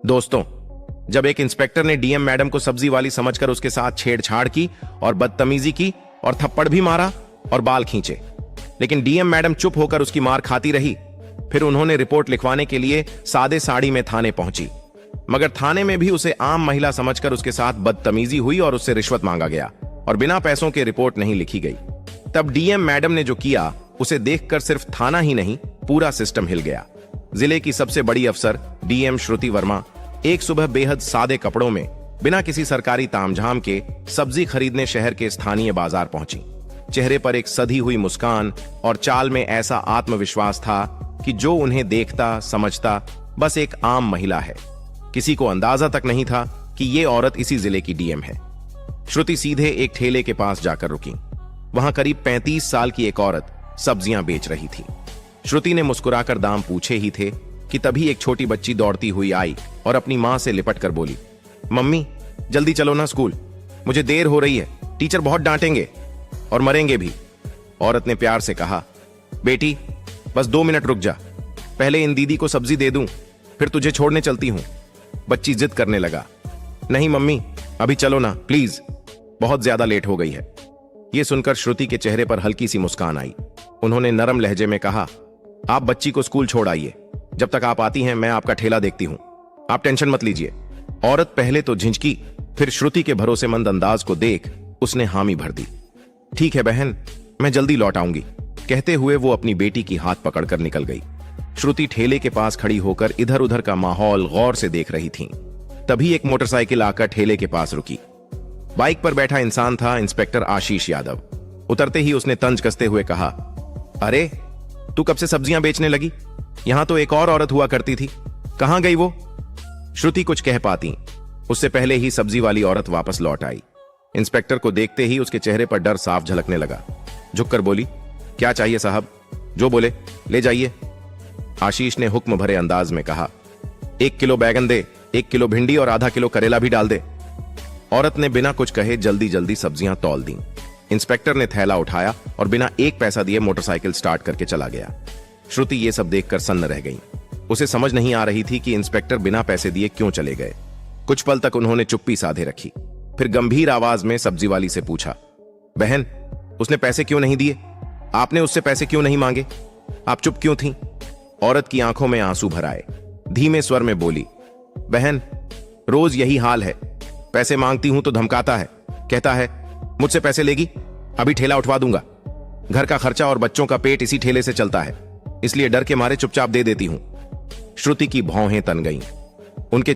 दोस्तों, जब एक इंस्पेक्टर ने डीएम मैडम को सब्जी वाली समझकर उसके साथ छेड़छाड़ की और बदतमीजी की और थप्पड़ भी मारा और बाल खींचे, लेकिन डीएम मैडम चुप होकर उसकी मार खाती रही। फिर उन्होंने रिपोर्ट लिखवाने के लिए सादे साड़ी में थाने पहुंची, मगर थाने में भी उसे आम महिला समझकर उसके साथ बदतमीजी हुई और उससे रिश्वत मांगा गया और बिना पैसों के रिपोर्ट नहीं लिखी गई। तब डीएम मैडम ने जो किया उसे देखकर सिर्फ थाना ही नहीं, पूरा सिस्टम हिल गया। जिले की सबसे बड़ी अफसर डीएम श्रुति वर्मा एक सुबह बेहद सादे कपड़ों में बिना किसी सरकारी तामझाम के सब्जी खरीदने शहर के स्थानीय बाजार पहुंची। चेहरे पर एक सधी हुई मुस्कान और चाल में ऐसा आत्मविश्वास था कि जो उन्हें देखता समझता बस एक आम महिला है। किसी को अंदाजा तक नहीं था कि ये औरत इसी जिले की डीएम है। श्रुति सीधे एक ठेले के पास जाकर रुकी। वहां करीब 35 साल की एक औरत सब्जियां बेच रही थी। श्रुति ने मुस्कुराकर दाम पूछे ही थे कि तभी एक छोटी बच्ची दौड़ती हुई आई और अपनी मां से लिपट कर बोली, मम्मी जल्दी चलो ना स्कूल, मुझे देर हो रही है, टीचर बहुत डांटेंगे और मरेंगे भी। औरत ने प्यार से कहा, बेटी बस 2 मिनट रुक जा, पहले इन दीदी को सब्जी दे दूं, फिर तुझे छोड़ने चलती हूं। बच्ची जिद करने लगा, नहीं मम्मी अभी चलो ना प्लीज, बहुत ज्यादा लेट हो गई है। यह सुनकर श्रुति के चेहरे पर हल्की सी मुस्कान आई। उन्होंने नरम लहजे में कहा, आप बच्ची को स्कूल छोड़ आइए, जब तक आप आती हैं मैं आपका ठेला देखती हूं, आप टेंशन मत लीजिए। औरत पहले तो झिझकी, फिर श्रुति के भरोसेमंद अंदाज को देख उसने हामी भर दी। ठीक है बहन, मैं जल्दी लौट आऊंगी, कहते हुए वो अपनी बेटी की हाथ पकड़कर निकल गई। श्रुति ठेले के पास खड़ी होकर इधर उधर का माहौल गौर से देख रही थी। तभी एक मोटरसाइकिल आकर ठेले के पास रुकी। बाइक पर बैठा इंसान था इंस्पेक्टर आशीष यादव। उतरते ही उसने तंज कसते हुए कहा, अरे तू कब से सब्जियां बेचने लगी? यहां तो एक और औरत हुआ करती थी, कहां गई वो? श्रुति कुछ कह पाती, उससे पहले ही सब्जी वाली औरत वापस लौट आई। इंस्पेक्टर को देखते ही उसके चेहरे पर डर साफ झलकने लगा। झुककर बोली, क्या चाहिए साहब? जो बोले ले जाइए। आशीष ने हुक्म भरे अंदाज में कहा, 1 किलो बैगन दे, 1 किलो भिंडी और आधा किलो करेला भी डाल दे। औरत ने बिना कुछ कहे जल्दी जल्दी सब्जियां तौल दी। इंस्पेक्टर ने थैला उठाया और बिना एक पैसा दिए मोटरसाइकिल स्टार्ट करके चला गया। श्रुति ये सब देखकर सन्न रह गई। उसे समझ नहीं आ रही थी कि इंस्पेक्टर बिना पैसे दिए क्यों चले गए। कुछ पल तक उन्होंने चुप्पी साधे रखी, फिर गंभीर आवाज में सब्जी वाली से पूछा, बहन उसने पैसे क्यों नहीं दिए? आपने उससे पैसे क्यों नहीं मांगे? आप चुप क्यों थी? औरत की आंखों में आंसू भर आए। धीमे स्वर में बोली, बहन रोज यही हाल है, पैसे मांगती हूं तो धमकाता है, कहता है मुझसे पैसे लेगी, अभी ठेला उठवा दूंगा। घर का खर्चा और बच्चों का पेट इसी ठेले से चलता है, इसलिए डर के मारे चुपचाप दे देती हूं। श्रुति की भौहें तन गईं। उनके